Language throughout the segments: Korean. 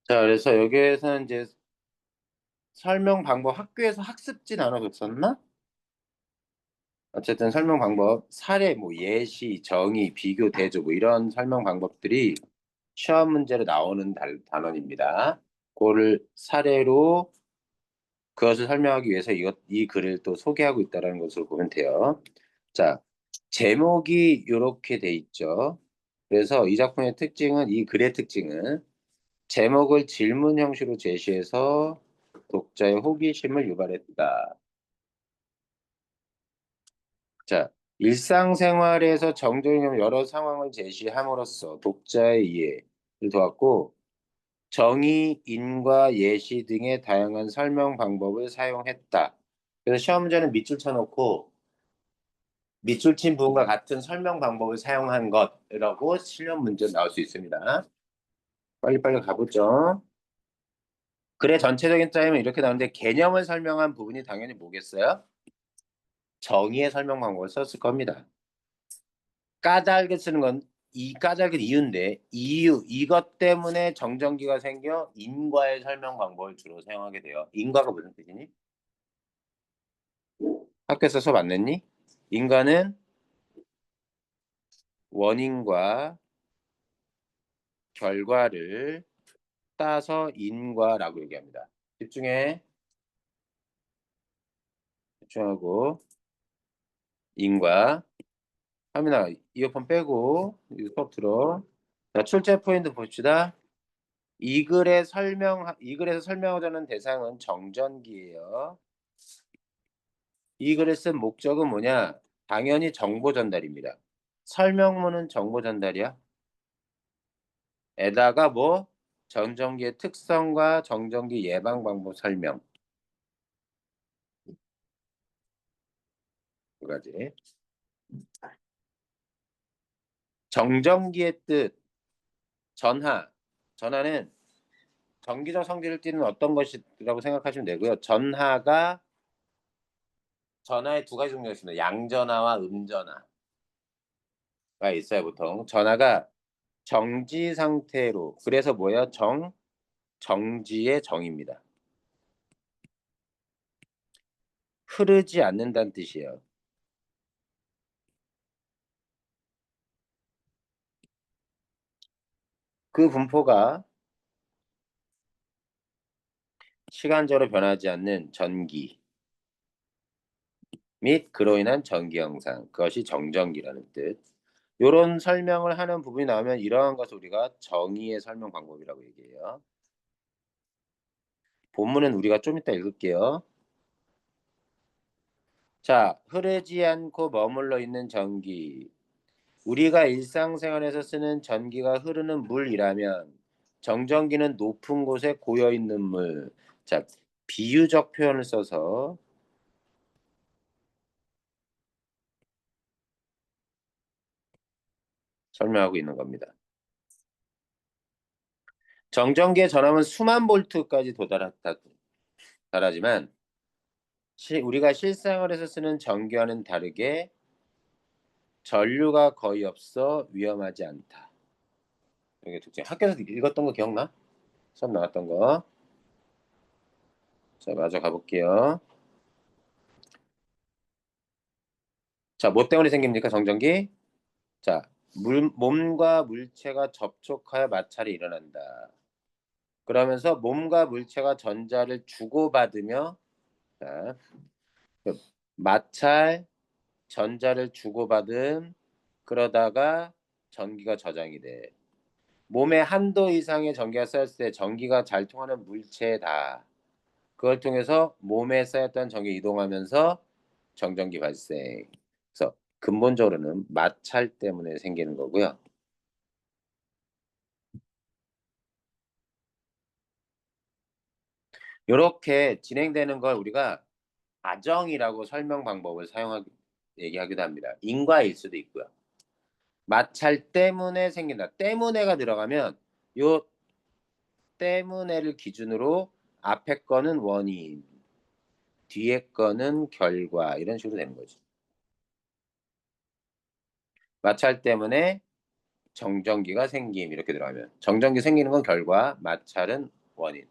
자, 그래서 여기에서는 이제 설명 방법 학교에서 학습지 나눠줬었나? 어쨌든 설명 방법, 사례, 뭐 예시, 정의, 비교, 대조 뭐 이런 설명 방법들이 시험 문제로 나오는 단원입니다. 그거를 사례로 그것을 설명하기 위해서 이 글을 또 소개하고 있다는 것으로 보면 돼요. 자, 제목이 이렇게 돼 있죠. 그래서 이 작품의 특징은, 이 글의 특징은 제목을 질문 형식으로 제시해서 독자의 호기심을 유발했다. 자, 일상생활에서 정적인 여러 상황을 제시함으로써 독자의 이해를 도왔고, 정의, 인과, 예시 등의 다양한 설명 방법을 사용했다. 그래서 시험 문제는 밑줄 쳐놓고 밑줄 친 부분과 같은 설명 방법을 사용한 것이라고 실력 문제 나올 수 있습니다. 빨리빨리 가보죠. 글의 전체적인 짜임은 이렇게 나오는데 개념을 설명한 부분이 당연히 뭐겠어요? 정의의 설명 방법을 썼을 겁니다. 까닭을 쓰는 건 이 까닭은 이유인데 이것 때문에 정전기가 생겨 인과의 설명 방법을 주로 사용하게 돼요. 인과가 무슨 뜻이니? 학교에서 수업 안 냈니? 인과는 원인과 결과를 따서 인과라고 얘기합니다. 집중해. 집중하고 인과. 하민아 이어폰 빼고 수업 들어. 자, 출제 포인트 봅시다. 이 글에서 설명하자는 대상은 정전기예요. 이 글을 쓴 목적은 뭐냐? 당연히 정보 전달입니다. 설명문은 정보 전달이야. 에다가 뭐 정전기의 특성과 정전기 예방 방법 설명 두 가지. 정전기의 뜻 전하. 전하는 전기적 성질을 띠는 어떤 것이라고 생각하시면 되고요. 전하의 두 가지 종류가 있습니다. 양전하와 음전하가 있어요. 보통 전하가 정지 상태로 그래서 뭐예요? 정지의 정입니다. 흐르지 않는다는 뜻이에요. 그 분포가 시간적으로 변하지 않는 전기 및 그로 인한 전기 형상 그것이 정전기라는 뜻. 요런 설명을 하는 부분이 나오면 이러한 것을 우리가 정의의 설명 방법이라고 얘기해요. 본문은 우리가 좀 이따 읽을게요. 자, 흐르지 않고 머물러 있는 전기. 우리가 일상생활에서 쓰는 전기가 흐르는 물이라면 정전기는 높은 곳에 고여 있는 물. 자, 비유적 표현을 써서 설명하고 있는 겁니다. 정전기의 전압은 수만 볼트까지 달하지만 우리가 실생활에서 쓰는 전기와는 다르게 전류가 거의 없어 위험하지 않다. 이게 특징. 학교에서 읽었던 거 기억나? 수업 나왔던 거. 자, 마저 가볼게요. 자, 뭐 때문에 생깁니까, 정전기? 자, 몸과 물체가 접촉하여 마찰이 일어난다. 그러면서 몸과 물체가 전자를 주고받으며, 자, 그 마찰, 전자를 주고받음, 그러다가 전기가 저장이 돼. 몸에 한도 이상의 전기가 쌓였을 때 전기가 잘 통하는 물체다. 그걸 통해서 몸에 쌓였던 전기 이동하면서 정전기 발생. 그래서 근본적으로는 마찰 때문에 생기는 거고요. 이렇게 진행되는 걸 우리가 과정이라고 설명 방법을 얘기하기도 합니다. 인과일 수도 있고요. 마찰 때문에 생긴다. 때문에가 들어가면 요 때문에를 기준으로 앞에 거는 원인, 뒤에 거는 결과 이런 식으로 되는 거죠. 마찰 때문에 정전기가 생김 이렇게 들어가면 정전기 생기는 건 결과, 마찰은 원인.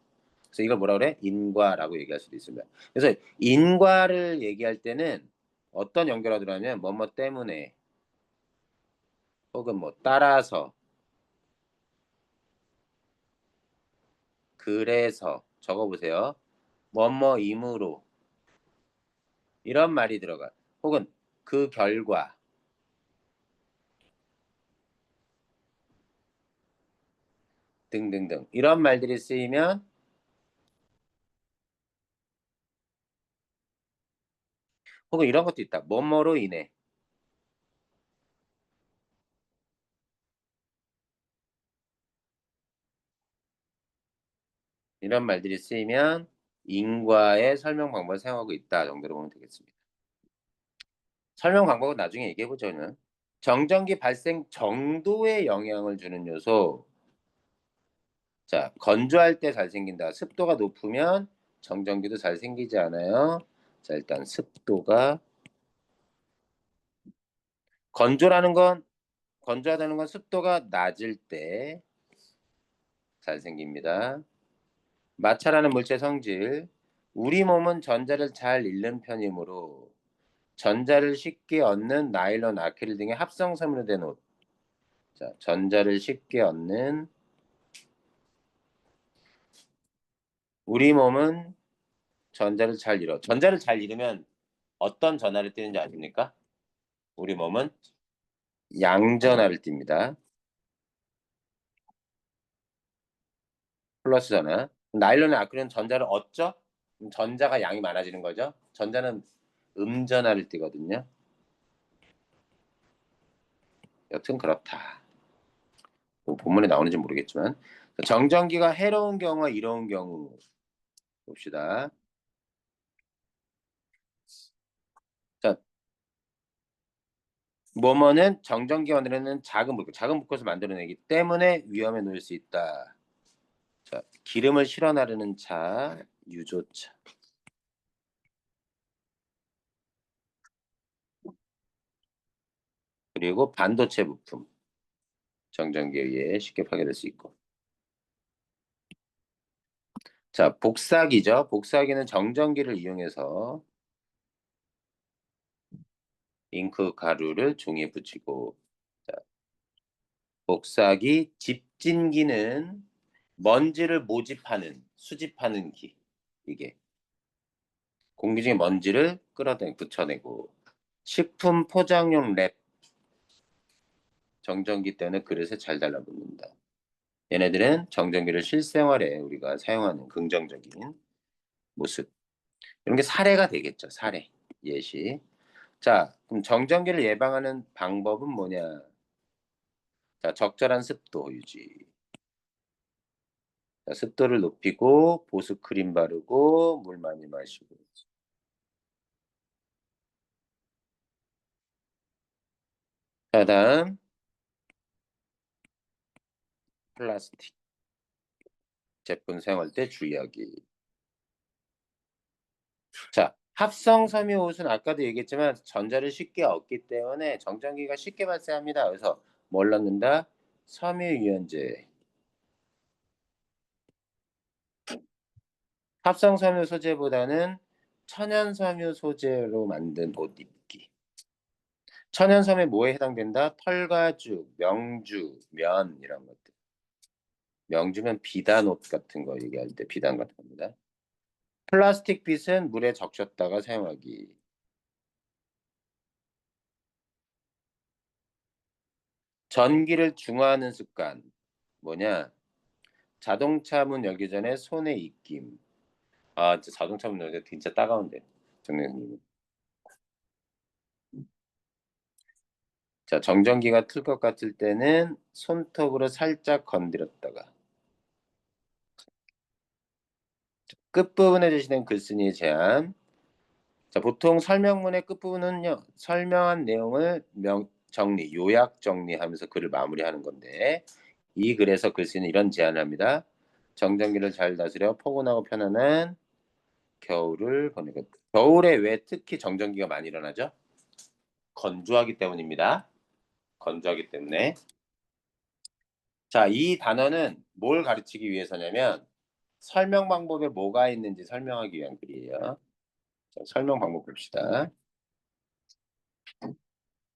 그래서 이걸 뭐라 그래? 인과라고 얘기할 수도 있습니다. 그래서 인과를 얘기할 때는 어떤 연결어 들어가면 뭐뭐 때문에 혹은 뭐 따라서 그래서 적어보세요. 뭐뭐이므로 이런 말이 들어가. 혹은 그 결과 등등등 이런 말들이 쓰이면 혹은 이런 것도 있다. 뭐뭐로 인해 이런 말들이 쓰이면 인과의 설명 방법을 사용하고 있다 정도로 보면 되겠습니다. 설명 방법은 나중에 얘기해 보죠는. 정전기 발생 정도에 영향을 주는 요소. 자, 건조할 때 잘 생긴다. 습도가 높으면 정전기도 잘 생기지 않아요. 자, 일단 습도가 건조라는 건 건조하다는 건 습도가 낮을 때 잘 생깁니다. 마찰하는 물체 성질. 우리 몸은 전자를 잘 잃는 편이므로 전자를 쉽게 얻는 나일론, 아크릴 등의 합성섬유로 된 옷. 자, 전자를 쉽게 얻는 우리 몸은 전자를 잘 잃어. 전자를 잘 잃으면 어떤 전하를 띠는지 아십니까? 우리 몸은 양전하를 띱니다. 플러스 전하. 나일론의 아크릴은 전자를 얻죠? 그럼 전자가 양이 많아지는 거죠. 전자는 음전하를 띠거든요. 여튼 그렇다. 뭐 본문에 나오는지 모르겠지만 정전기가 해로운 경우와 이로운 경우 봅시다. 자, 뭐뭐는 정전기 만들어내는 작은 불꽃을 만들어내기 때문에 위험에 놓일 수 있다. 자, 기름을 실어 나르는 차, 유조차. 그리고 반도체 부품, 정전기에 의해 쉽게 파괴될 수 있고. 자, 복사기죠. 복사기는 정전기를 이용해서 잉크 가루를 종이에 붙이고. 자, 복사기, 집진기는 먼지를 모집하는, 수집하는 기. 이게 공기 중에 먼지를 끌어내 붙여내고. 식품 포장용 랩, 정전기 때문에 그릇에 잘 달라붙는다. 얘네들은 정전기를 실생활에 우리가 사용하는 긍정적인 모습. 이런 게 사례가 되겠죠. 사례, 예시. 자, 그럼 정전기를 예방하는 방법은 뭐냐? 자, 적절한 습도 유지. 자, 습도를 높이고 보습 크림 바르고 물 많이 마시고. 자, 다음 플라스틱 제품 사용할 때 주의하기. 자, 합성 섬유 옷은 아까도 얘기했지만 전자를 쉽게 얻기 때문에 정전기가 쉽게 발생합니다. 그래서 뭘 넣는다? 섬유유연제. 합성 섬유 소재보다는 천연 섬유 소재로 만든 옷 입기. 천연 섬유 뭐에 해당된다? 털가죽, 명주, 면 이런 것들. 명주면 비단 옷 같은 거 얘기할 때 비단 같은 겁니다. 플라스틱 빗은 물에 적셨다가 사용하기. 전기를 중화하는 습관. 뭐냐? 자동차 문 열기 전에 손에 입김. 아, 진짜 자동차 문 열기 진짜 따가운데. 정리님. 자, 정전기가 틀 것 같을 때는 손톱으로 살짝 건드렸다가 끝부분에 제시된 글쓴이의 제한. 자, 보통 설명문의 끝부분은요. 설명한 내용을 정리, 요약 정리하면서 글을 마무리하는 건데 이 글에서 글쓴이는 이런 제안을 합니다. 정전기를 잘 다스려 포근하고 편안한 겨울을 보내고. 겨울에 왜 특히 정전기가 많이 일어나죠? 건조하기 때문입니다. 건조하기 때문에. 자, 이 단어는 뭘 가르치기 위해서냐면 설명 방법에 뭐가 있는지 설명하기 위한 글이에요. 자, 설명 방법 봅시다.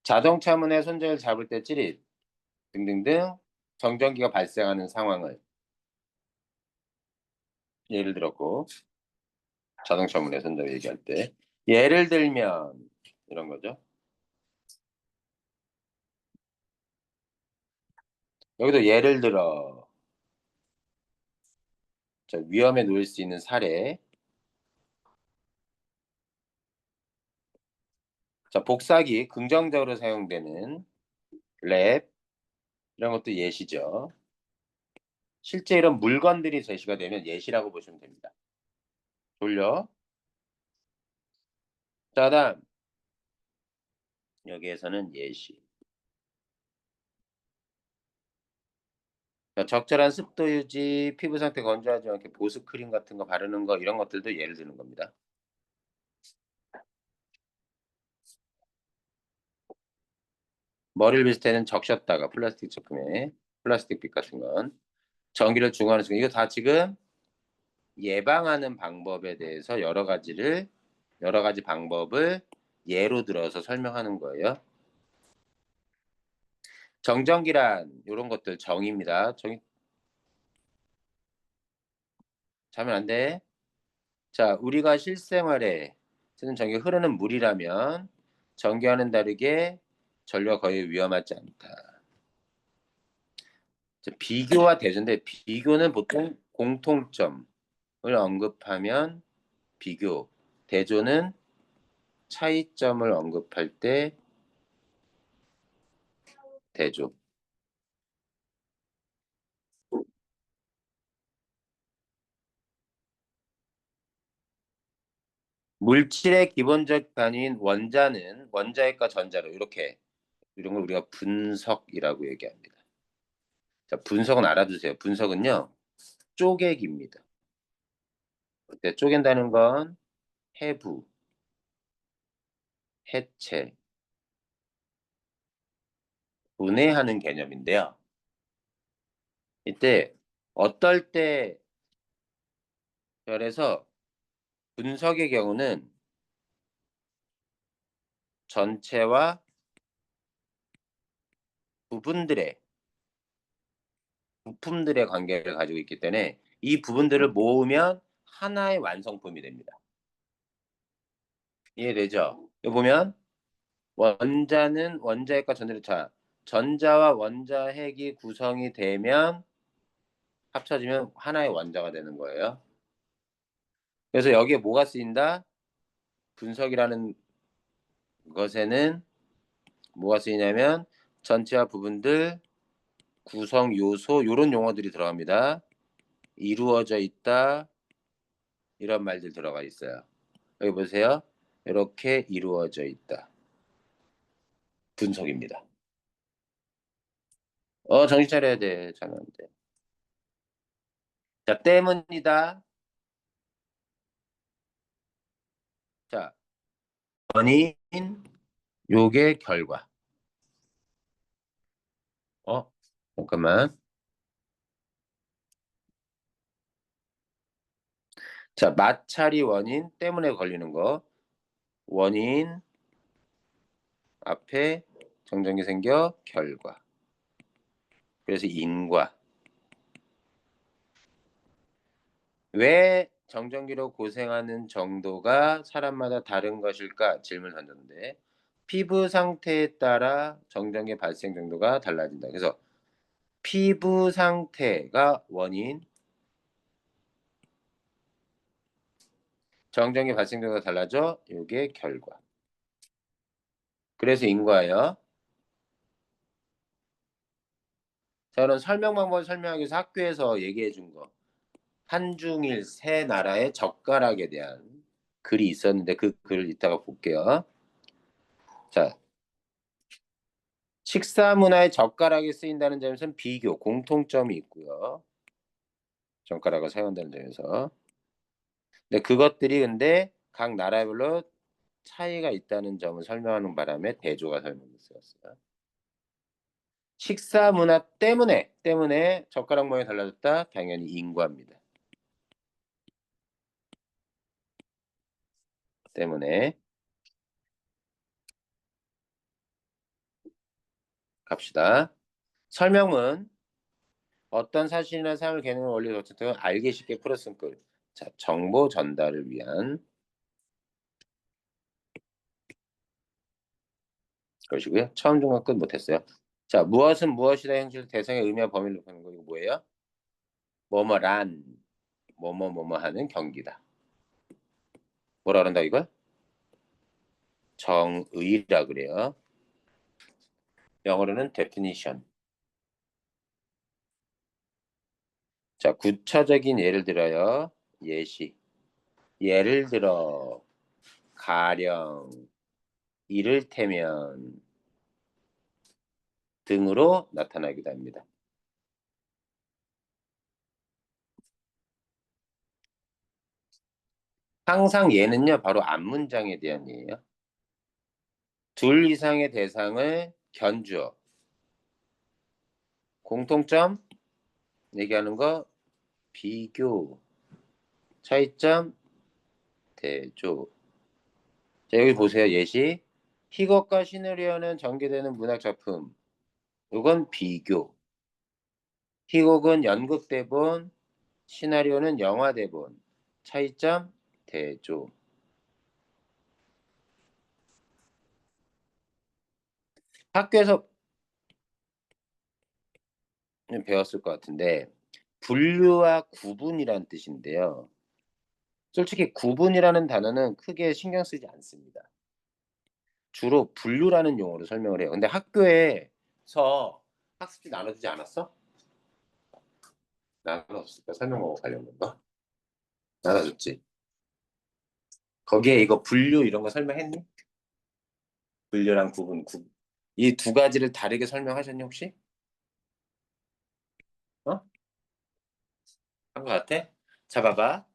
자동차 문의 손잡이를 잡을 때 찌릿 등등등 정전기가 발생하는 상황을 예를 들었고 자동차 문의 손잡이 얘기할 때 예를 들면 이런 거죠. 여기도 예를 들어 자, 위험에 놓일 수 있는 사례. 자, 복사기 긍정적으로 사용되는 랩 이런 것도 예시죠. 실제 이런 물건들이 제시가 되면 예시라고 보시면 됩니다. 돌려. 자, 다음 여기에서는 예시. 자, 적절한 습도 유지, 피부 상태 건조하지 않게 보습 크림 같은 거 바르는 거 이런 것들도 예를 드는 겁니다. 머리를 빗을 때는 적셨다가 플라스틱 제품에 플라스틱 빗 같은 건 전기를 중화하는 순간 이거 다 지금 예방하는 방법에 대해서 여러 가지 방법을 예로 들어서 설명하는 거예요. 정전기란 요런 것들 정의입니다. 정의 자면 안 돼. 자, 우리가 실생활에 쓰는 전기가 흐르는 물이라면 전기와는 다르게 전류가 거의 위험하지 않다. 자, 비교와 대조인데 비교는 보통 공통점을 언급하면 비교, 대조는 차이점을 언급할 때 대조. 물질의 기본적 단위인 원자는 원자핵과 전자로 이렇게 이런 걸 우리가 분석이라고 얘기합니다. 자, 분석은 알아두세요. 분석은요 쪼개기입니다. 네, 쪼갠다는 건 해부, 해체, 분해하는 개념인데요. 이때 어떨 때 그래서 분석의 경우는 전체와 부분들의 부품들의 관계를 가지고 있기 때문에 이 부분들을 모으면 하나의 완성품이 됩니다. 이해되죠? 여기 보면 원자는 원자핵과 전자를 자 전자와 원자핵이 구성이 되면 합쳐지면 하나의 원자가 되는 거예요. 그래서 여기에 뭐가 쓰인다? 분석이라는 것에는 뭐가 쓰이냐면 전체와 부분들, 구성 요소 요런 용어들이 들어갑니다. 이루어져 있다 이런 말들 들어가 있어요. 여기 보세요. 이렇게 이루어져 있다. 분석입니다. 정신 차려야 돼. 자면 안 돼. 자, 때문이다. 자, 원인 요게 결과. 어? 잠깐만. 자, 마찰이 원인 때문에 걸리는 거. 원인 앞에 정전기 생겨 결과. 그래서 인과. 왜 정전기로 고생하는 정도가 사람마다 다른 것일까? 질문을 던졌는데 피부 상태에 따라 정전기 발생 정도가 달라진다. 그래서 피부 상태가 원인, 정전기 발생 정도가 달라져. 이게 결과. 그래서 인과예요. 자, 그럼 설명 방법을 설명하기 위해서 학교에서 얘기해 준 거. 한중일 세 나라의 젓가락에 대한 글이 있었는데 그 글을 이따가 볼게요. 자, 식사 문화에 젓가락이 쓰인다는 점에서는 비교, 공통점이 있고요. 젓가락을 사용한다는 점에서. 근데 그것들이 근데 각 나라별로 차이가 있다는 점을 설명하는 바람에 대조가 설명이 쓰였어요. 식사 문화 때문에 젓가락 모양이 달라졌다. 당연히 인과입니다. 때문에 갑시다. 설명은 어떤 사실이나 사물 개념 원리 어쨌든 알기 쉽게 풀었음 글. 자, 정보 전달을 위한 것이고요. 처음 중간 끝 못했어요. 자, 무엇은 무엇이다 형식 대상의 의미와 범위를 높이는 거 이거 뭐예요? 뭐뭐란 뭐뭐 하는 경기다. 뭐라 그런다 이거? 정의라 그래요. 영어로는 definition. 자, 구체적인 예를 들어요. 예시. 예를 들어 가령 이를테면 등으로 나타나기도 합니다. 항상 얘는요 바로 앞문장에 대한 예예요. 둘 이상의 대상을 견주어 공통점 얘기하는 거 비교 차이점 대조. 자, 여기 보세요. 예시. 희곡과 시나리오는 전개되는 문학 작품. 이건 비교. 희곡은 연극 대본, 시나리오는 영화 대본. 차이점 대조. 학교에서 배웠을 것 같은데 분류와 구분이란 뜻인데요. 솔직히 구분이라는 단어는 크게 신경 쓰지 않습니다. 주로 분류라는 용어로 설명을 해요. 근데 학교에서 학습지 나눠주지 않았어? 나눠줬을까? 설명하고 관련된 거? 나눠줬지. 거기에 이거 분류 이런 거 설명했니? 분류랑 구분, 이 두 가지를 다르게 설명하셨니 혹시? 어? 한 것 같아? 자, 봐봐.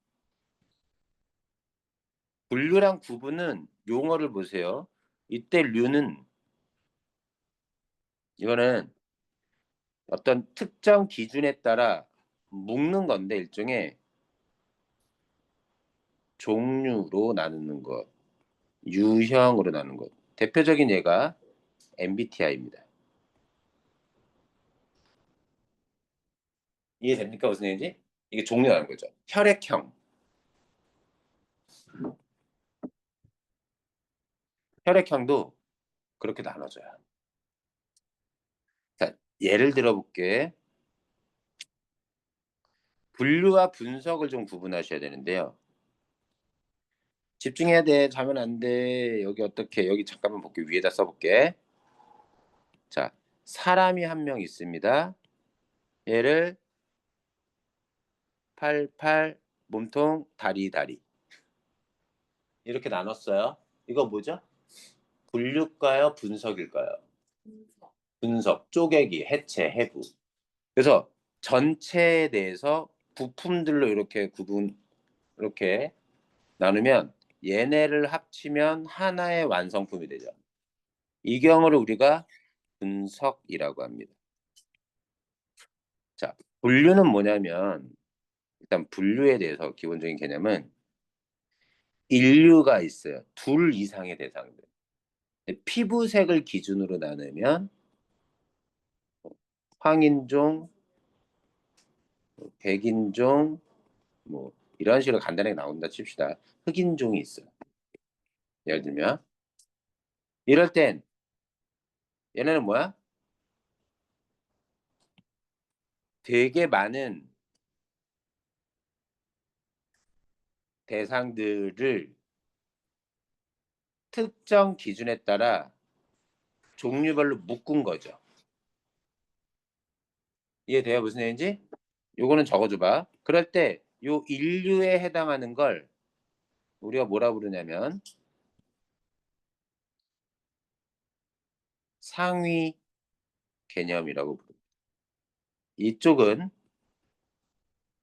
분류랑 구분은 용어를 보세요. 이때 류는 이거는 어떤 특정 기준에 따라 묶는 건데 일종의 종류로 나누는 것, 유형으로 나누는 것. 대표적인 예가 MBTI입니다. 이해됩니까? 무슨 얘기인지? 이게 종류라는 거죠. 혈액형. 혈액형도 그렇게 나눠져요. 자, 예를 들어 볼게. 분류와 분석을 좀 구분하셔야 되는데요. 집중해야 돼. 자면 안 돼. 여기 어떻게? 여기 잠깐만 볼게. 위에다 써볼게. 자, 사람이 한 명 있습니다. 얘를 팔, 몸통, 다리. 이렇게 나눴어요. 이거 뭐죠? 분류일까요? 분석일까요? 분석, 쪼개기, 해체, 해부. 그래서 전체에 대해서 부품들로 이렇게 이렇게 나누면 얘네를 합치면 하나의 완성품이 되죠. 이 경우를 우리가 분석이라고 합니다. 자, 분류는 뭐냐면 일단 분류에 대해서 기본적인 개념은 인류가 있어요. 둘 이상의 대상들. 피부색을 기준으로 나누면 황인종, 백인종, 뭐 이런 식으로 간단하게 나온다 칩시다. 흑인종이 있어요. 예를 들면 이럴 땐 얘네는 뭐야? 되게 많은 대상들을 특정 기준에 따라 종류별로 묶은 거죠. 이해돼요? 무슨 얘기인지? 요거는 적어줘봐. 그럴 때 요 인류에 해당하는 걸 우리가 뭐라 부르냐면 상위 개념이라고 부릅니다. 이쪽은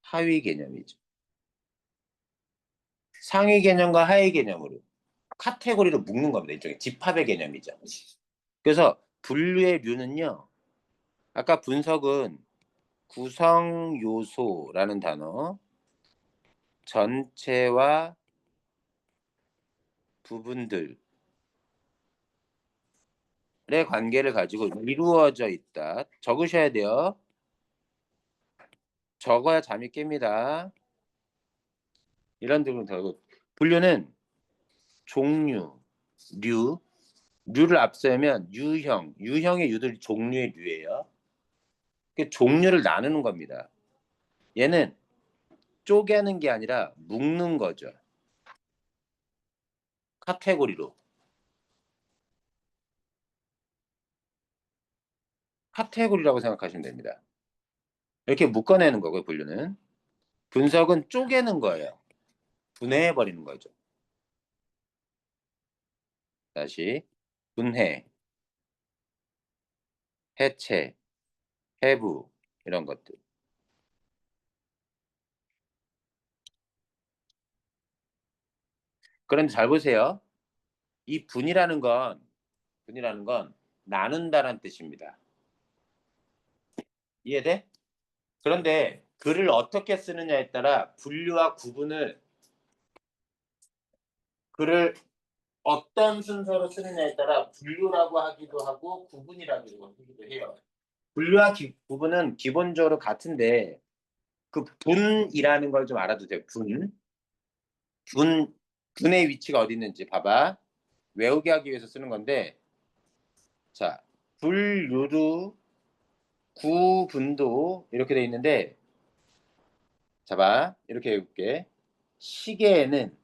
하위 개념이죠. 상위 개념과 하위 개념으로 카테고리로 묶는 겁니다. 일종의 집합의 개념이죠. 그래서 분류의 류는요. 아까 분석은 구성 요소라는 단어, 전체와 부분들의 관계를 가지고 이루어져 있다. 적으셔야 돼요. 적어야 잠이 깹니다. 이런 등을 더 분류는 종류, 류를 앞세우면 유형의 유들이 종류의 류예요. 그 종류를 나누는 겁니다. 얘는 쪼개는 게 아니라 묶는 거죠. 카테고리로. 카테고리라고 생각하시면 됩니다. 이렇게 묶어내는 거고요, 분류는. 분석은 쪼개는 거예요. 분해해 버리는 거죠. 다시 분해, 해체, 해부 이런 것들. 그런데 잘 보세요. 이 분이라는 건 나눈다란 뜻입니다. 이해돼? 그런데 글을 어떻게 쓰느냐에 따라 분류와 구분을 글을 어떤 순서로 쓰느냐에 따라 분류라고 하기도 하고 구분이라고 하기도 해요. 분류와 구분은 기본적으로 같은데 그 분이라는 걸 좀 알아두세요. 분, 분의 위치가 어디 있는지 봐봐. 외우게 하기 위해서 쓰는 건데 자 분류도 구분도 이렇게 돼 있는데 자봐 이렇게 해볼게. 시계에는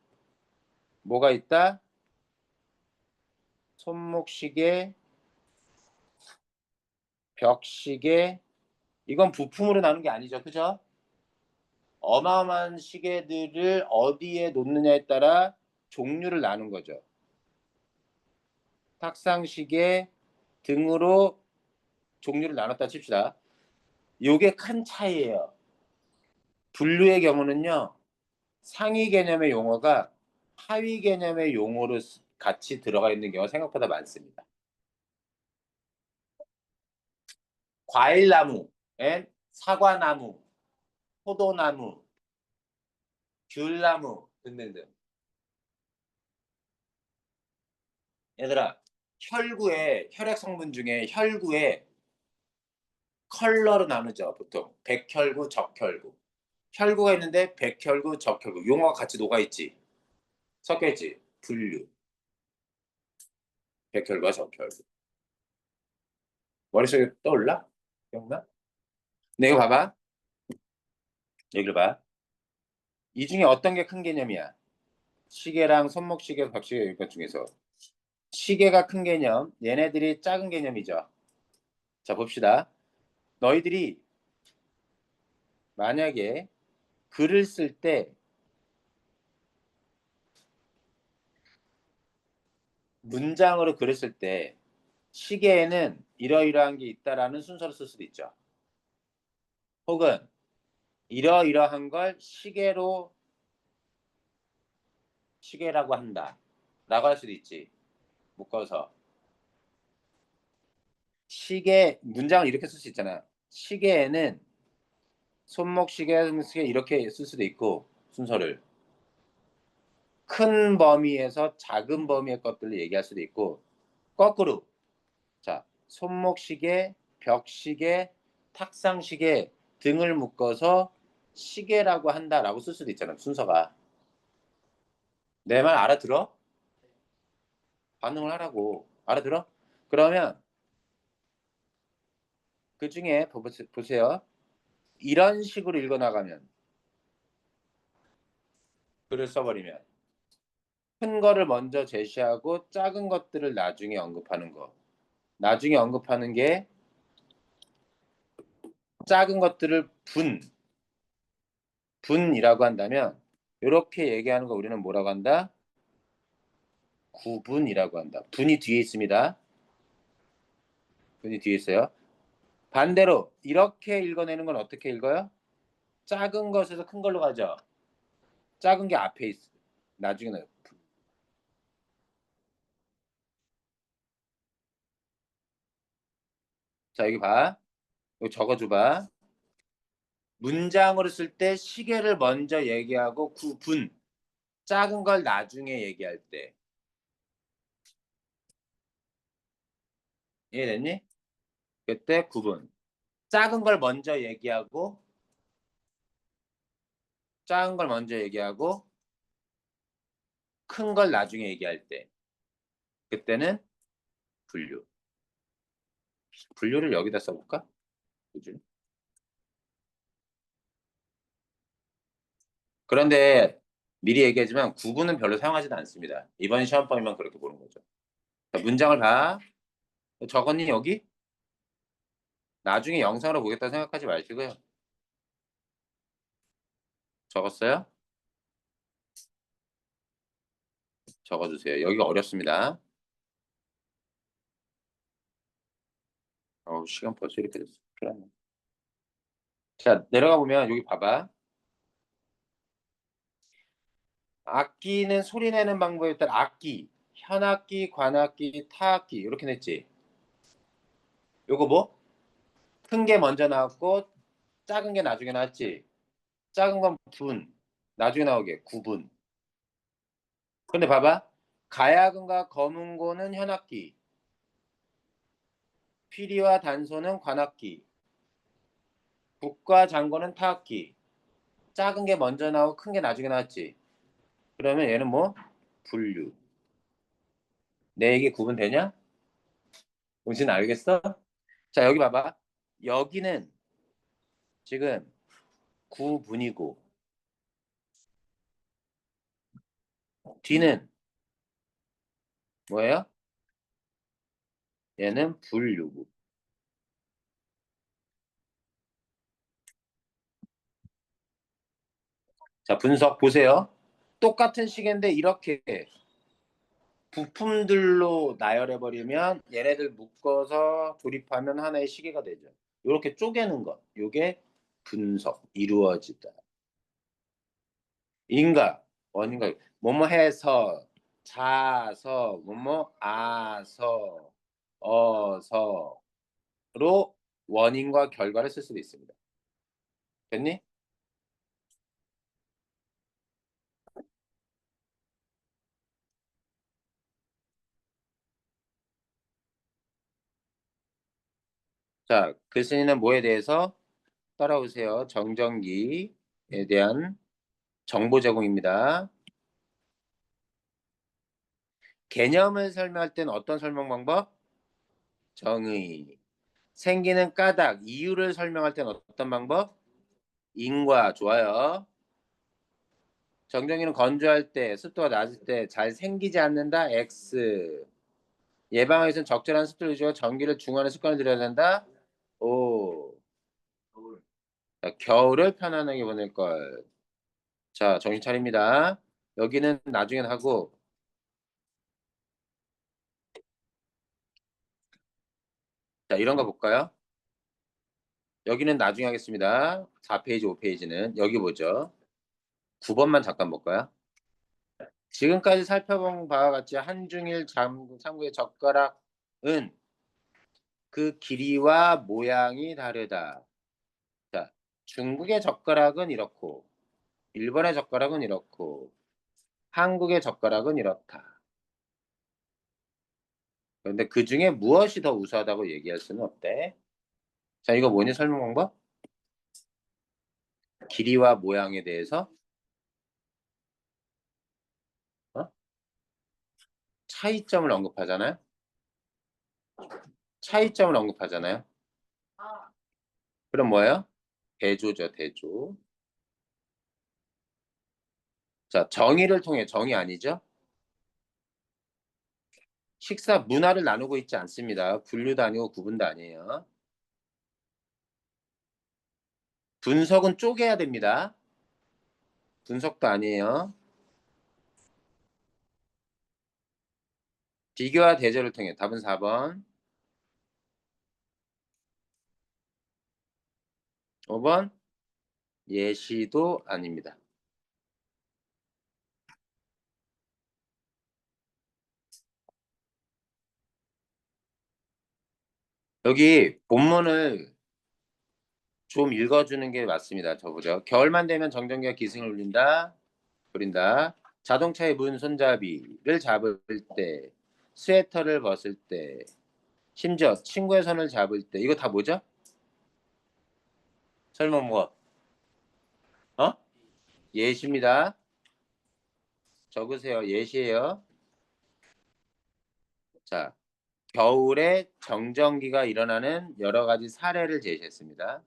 뭐가 있다? 손목시계, 벽시계. 이건 부품으로 나눈 게 아니죠. 그죠? 어마어마한 시계들을 어디에 놓느냐에 따라 종류를 나눈 거죠. 탁상시계 등으로 종류를 나눴다 칩시다. 요게 큰 차이예요. 분류의 경우는요. 상위 개념의 용어가 하위 개념의 용어로 같이 들어가 있는 경우가 생각보다 많습니다. 과일나무엔 사과나무, 포도나무, 귤나무 등등등. 얘들아, 혈액 성분 중에 혈구에 컬러로 나누죠. 보통 백혈구, 적혈구. 혈구가 있는데 백혈구, 적혈구 용어가 같이 녹아 있지. 섞여 있지. 분류. 백혈구와 적혈구. 머릿속에 떠올라? 기억나? 네, 이거 봐봐. 여기를 봐. 이 중에 어떤 게 큰 개념이야? 시계랑 손목시계, 벽시계 이것 중에서 시계가 큰 개념, 얘네들이 작은 개념이죠. 자, 봅시다. 너희들이 만약에 글을 쓸 때 문장으로 글을 쓸 때 시계에는 이러이러한 게 있다라는 순서로 쓸 수도 있죠. 혹은 이러이러한 걸 시계라고 한다 라고 할 수도 있지. 묶어서 시계 문장을 이렇게 쓸 수 있잖아. 시계에는 손목시계 이렇게 쓸 수도 있고 순서를 큰 범위에서 작은 범위의 것들을 얘기할 수도 있고 거꾸로 자 손목시계, 벽시계, 탁상시계 등을 묶어서 시계라고 한다라고 쓸 수도 있잖아. 순서가. 내 말 알아들어? 반응을 하라고. 알아들어? 그러면 그 중에 보세요. 이런 식으로 읽어나가면 글을 써버리면 큰 거를 먼저 제시하고 작은 것들을 나중에 언급하는 거. 나중에 언급하는 게 작은 것들을 분이라고 한다면 이렇게 얘기하는 거 우리는 뭐라고 한다? 구분이라고 한다. 분이 뒤에 있습니다. 분이 뒤에 있어요. 반대로 이렇게 읽어내는 건 어떻게 읽어요? 작은 것에서 큰 걸로 가죠. 작은 게 앞에 있어. 나중에는 자 여기 봐. 이거 적어줘봐. 문장으로 쓸 때 시계를 먼저 얘기하고 분, 작은 걸 나중에 얘기할 때. 이해됐니? 그때 구분. 작은 걸 먼저 얘기하고, 작은 걸 먼저 얘기하고, 큰 걸 나중에 얘기할 때. 그때는 분류. 분류를 여기다 써볼까? 그지? 그런데 미리 얘기하지만 구분은 별로 사용하지도 않습니다. 이번 시험범위만 그렇게 보는 거죠. 자, 문장을 봐. 적었니, 여기? 나중에 영상으로 보겠다 생각하지 마시고요. 적었어요? 적어주세요. 여기가 어렵습니다. 시간 벌써 이렇게 됐어. 큰일 났네. 자, 내려가 보면 여기 봐봐. 악기는 소리 내는 방법에 따라 악기, 현악기, 관악기, 타악기 이렇게 냈지. 요거 뭐? 큰 게 먼저 나왔고 작은 게 나중에 나왔지. 작은 건 분, 나중에 나오게 구분. 근데 봐봐. 가야금과 거문고는 현악기, 피리와 단소는 관악기, 북과 장고는 타악기. 작은 게 먼저 나오고 큰 게 나중에 나왔지. 그러면 얘는 뭐? 분류. 내 얘기 구분되냐? 당신 알겠어? 자, 여기 봐봐. 여기는 지금 구분이고, 뒤는 뭐예요? 얘는 분류고. 자, 분석 보세요. 똑같은 시계인데 이렇게 부품들로 나열해버리면 얘네들 묶어서 조립하면 하나의 시계가 되죠. 이렇게 쪼개는 것. 이게 분석, 이루어지다. 인가, 원인가, 뭐뭐 해서, 자서, 뭐뭐 아서, 어서로 원인과 결과를 쓸 수도 있습니다. 됐니? 자, 글쓴이는 뭐에 대해서 따라오세요. 정전기에 대한 정보 제공입니다. 개념을 설명할 때는 어떤 설명 방법? 정의. 생기는 까닭, 이유를 설명할 때는 어떤 방법? 인과. 좋아요. 정전기는 건조할 때, 습도가 낮을 때 잘 생기지 않는다. X. 예방하기 위해서는 적절한 습도를 유지하고 전기를 중화하는 습관을 들여야 된다. O. 자, 겨울을 편안하게 보낼 걸. 자, 정신 차립니다. 여기는 나중에 하고, 자, 이런 거 볼까요? 여기는 나중에 하겠습니다. 4페이지, 5페이지는. 여기 보죠. 9번만 잠깐 볼까요? 지금까지 살펴본 바와 같이 한중일 삼국의 젓가락은 그 길이와 모양이 다르다. 자, 중국의 젓가락은 이렇고, 일본의 젓가락은 이렇고, 한국의 젓가락은 이렇다. 그런데 그 중에 무엇이 더 우수하다고 얘기할 수는 없대. 자, 이거 뭐니 설명 방법? 길이와 모양에 대해서 어? 차이점을 언급하잖아요. 차이점을 언급하잖아요. 그럼 뭐예요? 대조죠, 대조. 자, 정의를 통해 정의 아니죠? 식사 문화를 나누고 있지 않습니다. 분류도 아니고 구분도 아니에요. 분석은 쪼개야 됩니다. 분석도 아니에요. 비교와 대조를 통해 답은 4번. 5번 예시도 아닙니다. 여기 본문을 좀 읽어주는 게 맞습니다. 저 보죠. 겨울만 되면 정전기가 기승을 울린다. 자동차의 문 손잡이를 잡을 때, 스웨터를 벗을 때, 심지어 친구의 손을 잡을 때, 이거 다 뭐죠? 설마 뭐, 어? 예시입니다. 적으세요. 예시예요. 자, 겨울에 정전기가 일어나는 여러 가지 사례를 제시했습니다.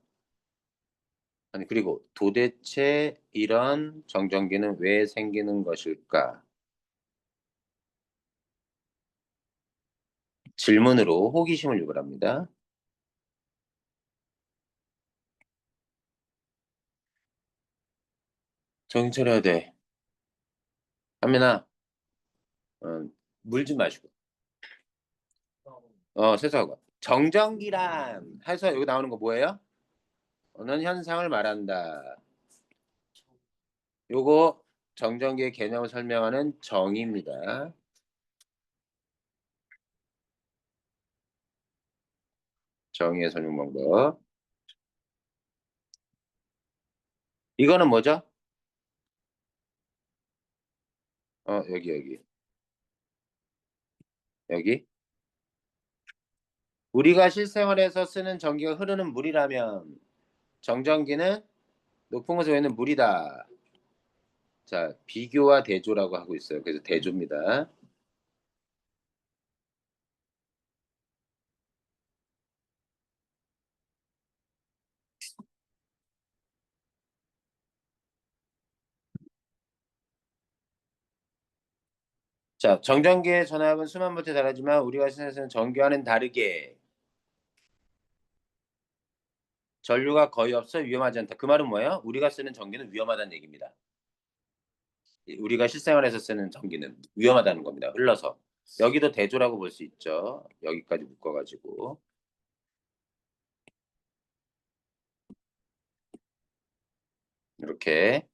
아니, 그리고 도대체 이런 정전기는 왜 생기는 것일까? 질문으로 호기심을 유발합니다. 정신 차려야 돼. 하민아, 어, 물 좀 마시고. 세수하고. 정전기란 해서 여기 나오는 거 뭐예요? 어느 현상을 말한다. 요거 정전기의 개념을 설명하는 정의입니다. 정의의 설명 방법. 이거는 뭐죠? 여기. 여기. 우리가 실생활에서 쓰는 전기가 흐르는 물이라면 정전기는 높은 곳에 있는 물이다. 자, 비교와 대조라고 하고 있어요. 그래서 대조입니다. 자, 정전기의 전압은 수만 볼트에 달하지만 우리가 생각하는 전기와는 다르게 전류가 거의 없어 위험하지 않다. 그 말은 뭐예요? 우리가 쓰는 전기는 위험하다는 얘기입니다. 우리가 실생활에서 쓰는 전기는 위험하다는 겁니다. 흘러서. 여기도 대조라고 볼 수 있죠. 여기까지 묶어가지고. 이렇게.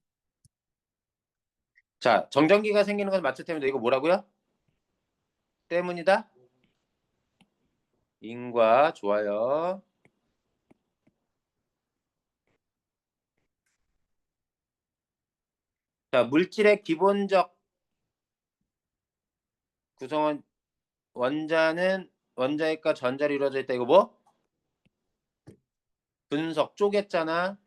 자, 정전기가 생기는 것은 마찰 때문이다. 이거 뭐라고요? 때문이다? 인과 좋아요. 자, 물질의 기본적 구성원 원자는 원자핵과 전자로 이루어져 있다. 이거 뭐? 분석 쪼갰잖아.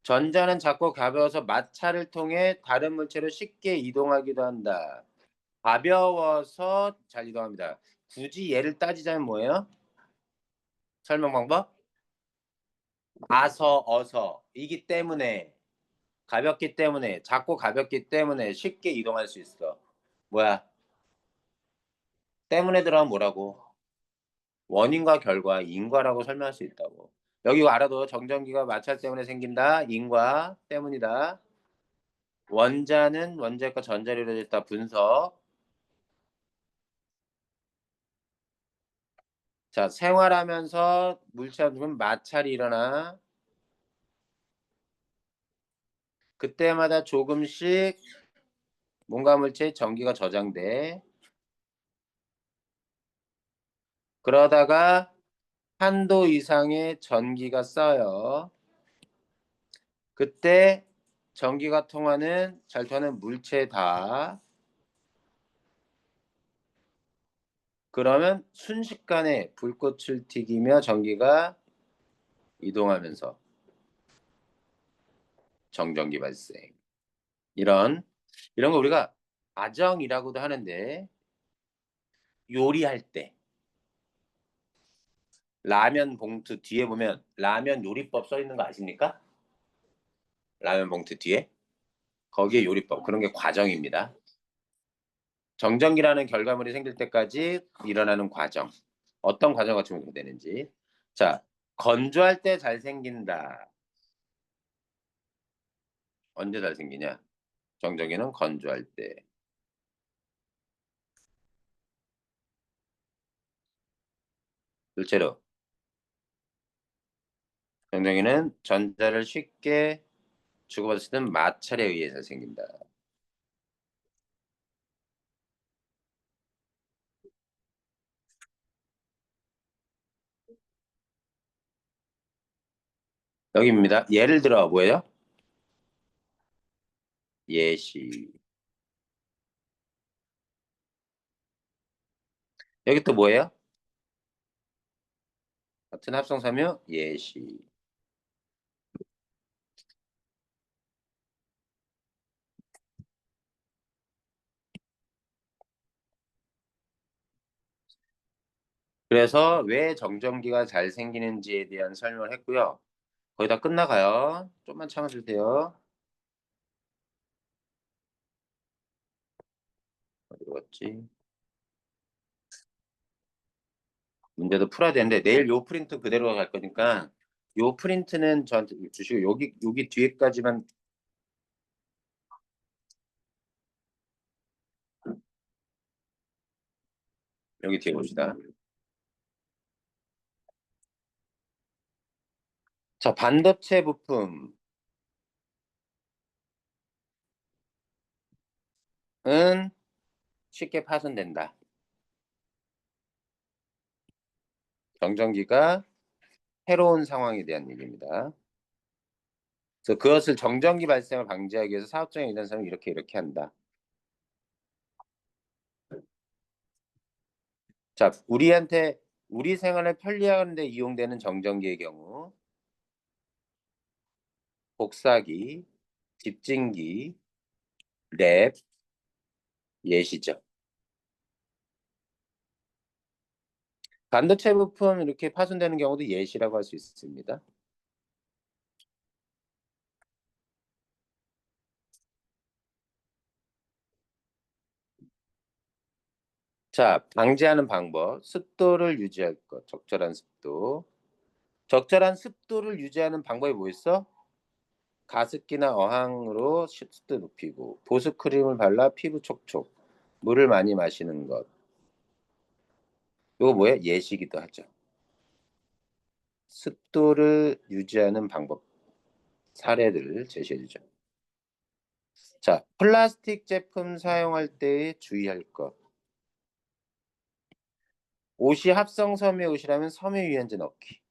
전자는 작고 가벼워서 마찰을 통해 다른 물체로 쉽게 이동하기도 한다. 가벼워서 잘 이동합니다. 굳이 얘를 따지자면 뭐예요? 설명 방법? 이기 때문에 가볍기 때문에 작고 가볍기 때문에 쉽게 이동할 수 있어. 뭐야? 때문에 들어가면 뭐라고? 원인과 결과, 인과라고 설명할 수 있다고. 여기 알아도 정전기가 마찰 때문에 생긴다. 인과 때문이다. 원자는 원자핵과 전자로 이루어져 있다. 분석. 자, 생활하면서 물체와 누군 마찰이 일어나 그때마다 조금씩 뭔가 물체에 전기가 저장돼. 그러다가 한도 이상의 전기가 쌓여. 그때 전기가 통하는 잘 통하는 물체다. 그러면 순식간에 불꽃을 튀기며 전기가 이동하면서 정전기 발생. 이런 이런 거 우리가 가정이라고도 하는데 요리할 때 라면 봉투 뒤에 보면 라면 요리법 써 있는 거 아십니까? 라면 봉투 뒤에 거기에 요리법 그런 게 과정입니다. 정전기라는 결과물이 생길 때까지 일어나는 과정. 어떤 과정과 적용되는지. 자, 건조할 때 잘 생긴다. 언제 잘 생기냐? 정전기는 건조할 때. 둘째로 정전기는 전자를 쉽게 주고받을 수 있는 마찰에 의해서 생긴다. 여기입니다. 예를 들어 뭐예요? 예시. 여기 또 뭐예요? 같은 합성사며 예시. 그래서 왜 정전기가 잘 생기는지에 대한 설명을 했고요. 거의 다 끝나가요. 좀만 참아주세요. 어디로 갔지? 문제도 풀어야 되는데 내일 요 프린트 그대로 갈 거니까 요 프린트는 저한테 주시고 여기 뒤에까지만 여기 뒤에 봅시다. 자, 반도체 부품은 쉽게 파손된다. 정전기가 새로운 상황에 대한 얘기입니다. 그래서 그것을 정전기 발생을 방지하기 위해서 사업장에 있는 사람은 이렇게 한다. 자, 우리 생활을 편리하는 데 이용되는 정전기의 경우 복사기, 집진기, 랩, 예시죠. 반도체 부품 이렇게 파손되는 경우도 예시라고 할 수 있습니다. 자, 방지하는 방법. 습도를 유지할 것. 적절한 습도. 적절한 습도를 유지하는 방법이 뭐 있어? 가습기나 어항으로 습도 높이고, 보습크림을 발라 피부 촉촉, 물을 많이 마시는 것. 이거 뭐야? 예시기도 하죠. 습도를 유지하는 방법. 사례들을 제시해 주죠. 자, 플라스틱 제품 사용할 때 주의할 것. 옷이 합성섬유 옷이라면 섬유유연제 넣기.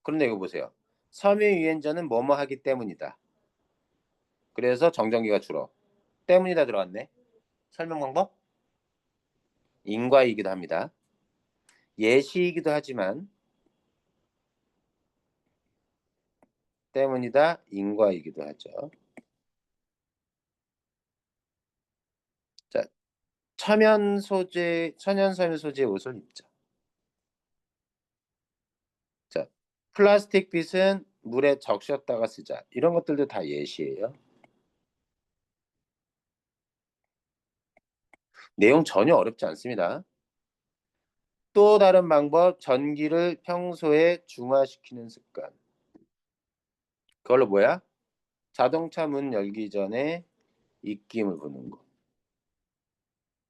그런데 이거 보세요. 섬유유연제는 뭐뭐 하기 때문이다. 그래서 정전기가 줄어. 때문이다 들어갔네. 설명 방법? 인과이기도 합니다. 예시이기도 하지만 때문이다 인과이기도 하죠. 자, 천연 섬유 소재의 옷을 입자. 자, 플라스틱 빗은 물에 적셨다가 쓰자. 이런 것들도 다 예시예요. 내용 전혀 어렵지 않습니다. 또 다른 방법, 전기를 평소에 중화시키는 습관. 그걸로 뭐야? 자동차 문 열기 전에 입김을 부는 거.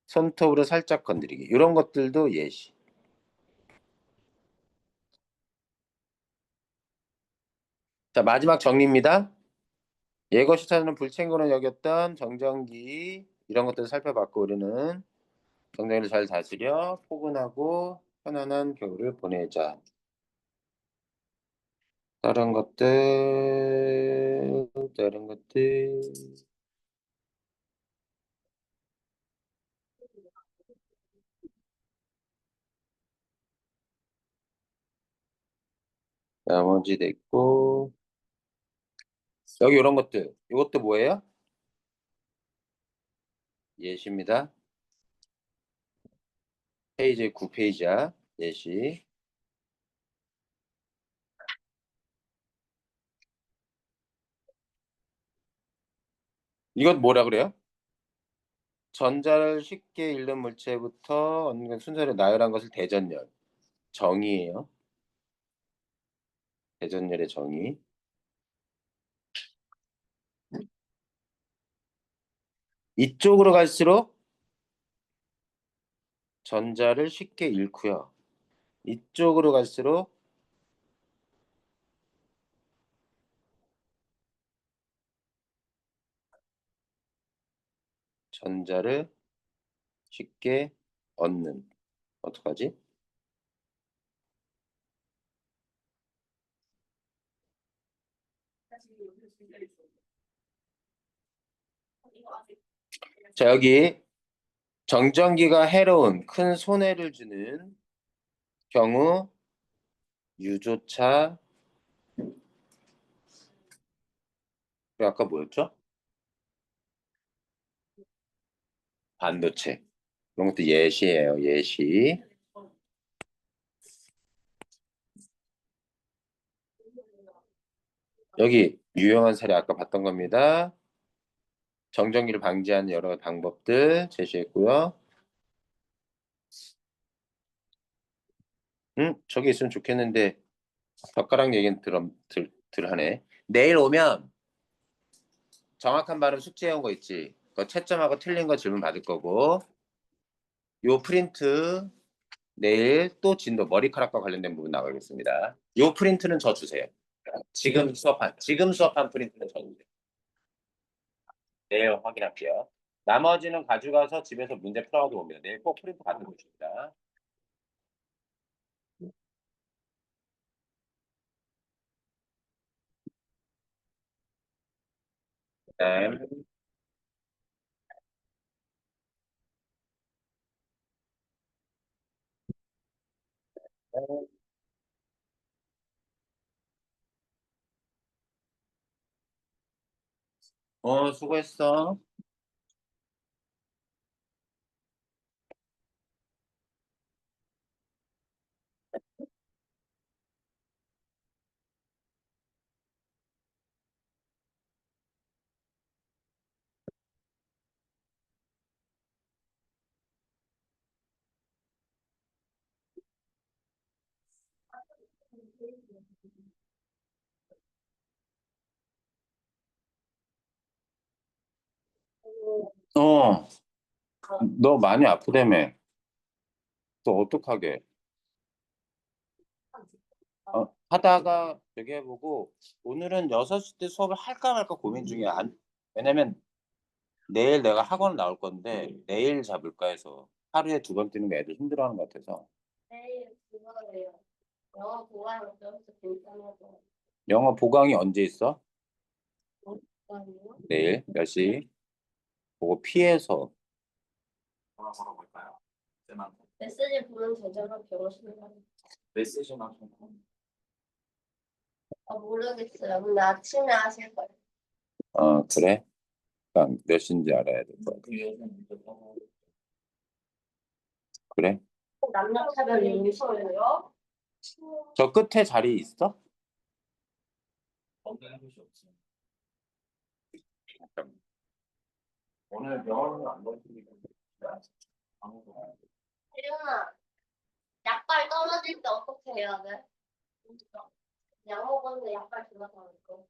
손톱으로 살짝 건드리기. 이런 것들도 예시. 자, 마지막 정리입니다. 예고 시사는 불챙구로 여겼던 정전기 이런 것들을 살펴봤고 우리는 정전기를 잘 다스려 포근하고 편안한 겨울을 보내자. 다른 것들 나머지 됐고 여기 이런 것들 이것도 뭐예요? 예시입니다. 페이지 9페이지야. 예시. 이것 뭐라 그래요? 전자를 쉽게 잃는 물체부터 어느 순서를 나열한 것을 대전열. 정의예요. 대전열의 정의. 이쪽으로 갈수록 전자를 쉽게 잃고요. 이쪽으로 갈수록 전자를 쉽게 얻는. 어떡하지? 자, 여기 정전기가 해로운 큰 손해를 주는 경우 유조차, 그리고 아까 뭐였죠? 반도체. 이런 것도 예시예요, 예시. 여기 유용한 사례 아까 봤던 겁니다. 정전기를 방지하는 여러 방법들 제시했고요. 저기 있으면 좋겠는데 젓가락 얘기는 하네. 내일 오면 정확한 발음 숙제해온 거 있지. 그거 채점하고 틀린 거 질문 받을 거고 요 프린트 내일 또 진도 머리카락과 관련된 부분 나가겠습니다. 요 프린트는 저 주세요. 지금 수업한 프린트는 저 주세요. 내일 확인할게요. 나머지는 가져가서 집에서 문제 풀어가지고 옵니다. 내일 꼭 프린트 받는 것입니다. 네. 수고했어. 어, 너 많이 아프다며. 또 어떡하게? 하다가 저기 해보고 오늘은 6시 때 수업을 할까 말까 고민 중이야. 왜냐면 내일 내가 학원 나올 건데 내일 잡을까 해서 하루에 2번 뛰는 게 애들 힘들어하는 것 같아서. 내일 그거예요. 영어 보완 어쩌면서 괜찮아서. 영어 보강이 언제 있어? 아니요. 내일 몇 시? 그거 피해서. 메시지 보는 제자가 병원을 가요. 메시지만. 모르겠어요. 근데 아침에 하실 거예요. 그래? 그러니까 몇 시인지 알아야 될 것 같아. 그래? 남녀 차별 있으시고요. 저 끝에 자리 있어? 오늘 병원은 안 보시니까 아무도. 혜영아, 약발 떨어질 때 어떻게 해야 돼? 약 먹었는데 약발 들어가는 거.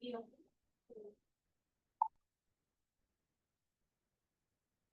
이런